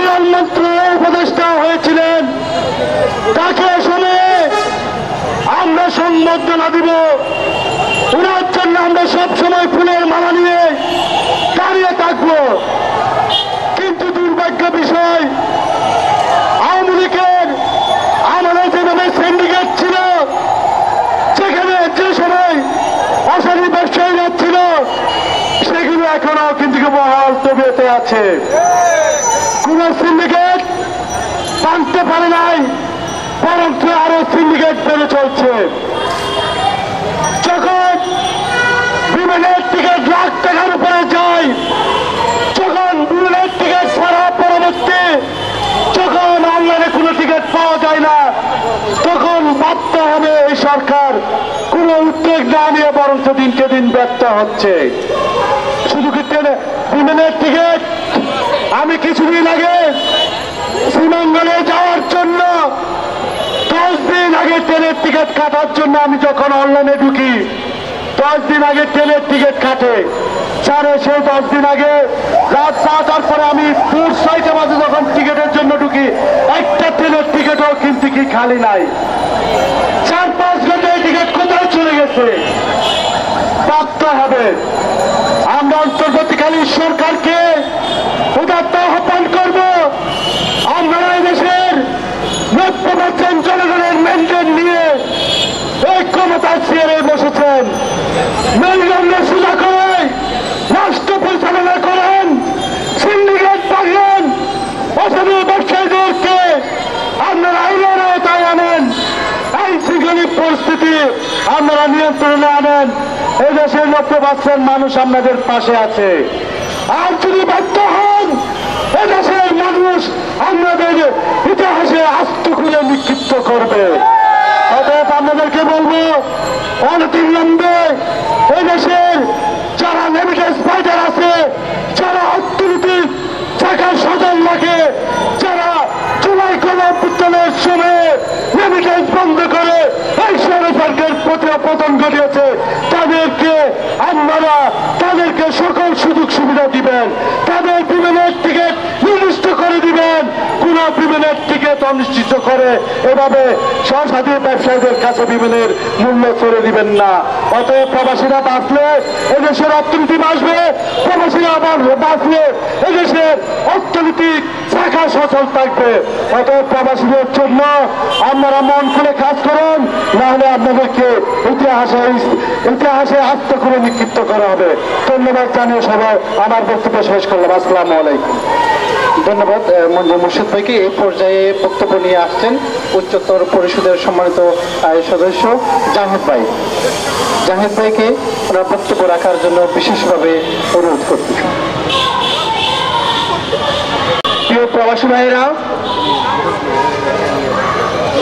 পরিবহন মন্ত্রণালয়ের উপদেষ্টা হয়েছিলেন, তাকে সময়ে আমরা সংবর্ধনা দিব। ওনার জন্য আমরা সবসময় ফুলের মালা নিয়ে দাঁড়িয়ে থাকবো। কিন্তু দুর্ভাগ্য বিষয়, আওয়ামী লীগের আমাদের যেভাবে সিন্ডিকেট ছিল, সেখানে যে সময় অসাধু ব্যবসায়ীরা ছিল, সেগুলো এখনো কিন্তু বহাল তবিয়তে আছে। কোন সিন্ডিকেট ভাঙতে পারে নাই, বরং আরো সিন্ডিকেট বেড়ে চলছে। যখন বিমানের টিকিট লাখ টাকার উপরে যায়, যখন বিমানের টিকিট ছাড়া পরবর্তী যখন অনলাইনে কোনো টিকিট পাওয়া যায় না, তখন বাধ্য হবে এই সরকার কোনো উদ্যোগ না নিয়ে, বরং দিনকে দিন ব্যর্থ হচ্ছে। শুধু কি বিমানের টিকিট, আমি কিছুদিন আগে শ্রীমঙ্গলে যাওয়ার জন্য 10 দিন আগে ট্রেনের টিকিট কাটার জন্য আমি যখন অনলাইনে ঢুকি, 10 দিন আগে ট্রেনের টিকিট কাটে স্যারে, সেই 10 দিন আগে রাত 8টার পরে আমি ভোর 6টা বাজে যখন টিকিটের জন্য ঢুকি, একটা ট্রেনের টিকিটও কিন্তু কি খালি নাই। 4-5 ঘন্টায় টিকিট কোথায় চলে গেছে? বাধ্য হবে আমরা অন্তর্বর্তীকালীন সরকারকে উদাত্ত আহ্বান করব, আমরা এই দেশের 90% জনগণের ম্যান্ডেট নিয়ে এই ক্ষমতার চেয়ারে বসেছেন। মেরুদণ্ড সোজা করে রাষ্ট্র পরিচালনা করেন, সিন্ডিকেট পাঠান, অসাধু ব্যবসায়ীদেরকে আপনারা আইনের আওতায় আনেন, আইন শৃঙ্খলিক পরিস্থিতি আপনারা নিয়ন্ত্রণে আনেন। এই দেশের 90% মানুষ আপনাদের পাশে আছে। আর যদি ব্যর্থ হন, এদেশের মানুষ আপনাদের ইতিহাসে আস্ত খুলে নিক্ষিপ্ত করবে। অতএব আপনাদেরকে বলবো, অনতিবিলম্বে এদেশের যারা রেমিটেন্স ফাইটার আছে, যারা অর্থনীতির টাকার সজল লাগে, যারা জুলাই গণঅভ্যুত্থানের সময়ে রেমিটেন্স বন্ধ করে এই সরকারের পতন ঘটিয়েছে, তাদেরকে সকল সুযোগ সুবিধা দিবেন, তাদের বিমানের টিকিট নির্দিষ্ট করে দিবেন। কোন বিমানের টিকিট অনিশ্চিত করে এভাবে সহসাধী ব্যবসায়ীদের কাছে বিমানের মূল্য ছেড়ে দিবেন না। অতএব প্রবাসীরা বাঁচলে এদেশের অর্থনীতি বাঁচবে, প্রবাসীরা বাঁচলে এদেশের অর্থনৈতিক শাখা সচল থাকবে। অতএব প্রবাসীদের জন্য আপনারা মন খুলে কাজ করুন, নাহলে আপনাদেরকে ইতিহাসে আত্ম করে নিক্ষিপ্ত করা হবে। ধন্যবাদ জানিয়ে সবাই আমার বক্তব্য শেষ করলাম। আসসালামু আলাইকুম। ধন্যবাদ মঞ্জুর মুর্শিদ ভাইকে। এই পর্যায়ে বক্তব্য নিয়ে আসছেন উচ্চতর পরিষদের সম্মানিত সদস্য জাহিদ ভাই। জাহিদ ভাইকে ওনার বক্তব্য রাখার জন্য বিশেষভাবে অনুরোধ করতে। প্রিয় প্রবাসী ভাইয়েরা,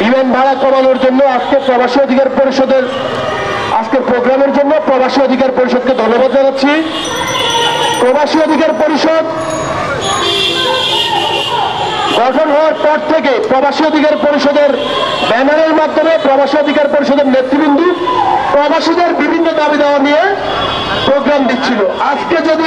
বিমান ভাড়া কমানোর জন্য আজকের প্রবাসী অধিকার পরিষদের আজকের প্রোগ্রামের জন্য প্রবাসী অধিকার পরিষদকে ধন্যবাদ জানাচ্ছি। প্রবাসী অধিকার পরিষদ গঠন হওয়ার পর থেকে প্রবাসী অধিকার পরিষদের ব্যানারের মাধ্যমে প্রবাসী অধিকার পরিষদের নেতৃবৃন্দ প্রবাসীদের বিভিন্ন দাবি দেওয়া নিয়ে প্রোগ্রাম দিচ্ছিল। আজকে যদি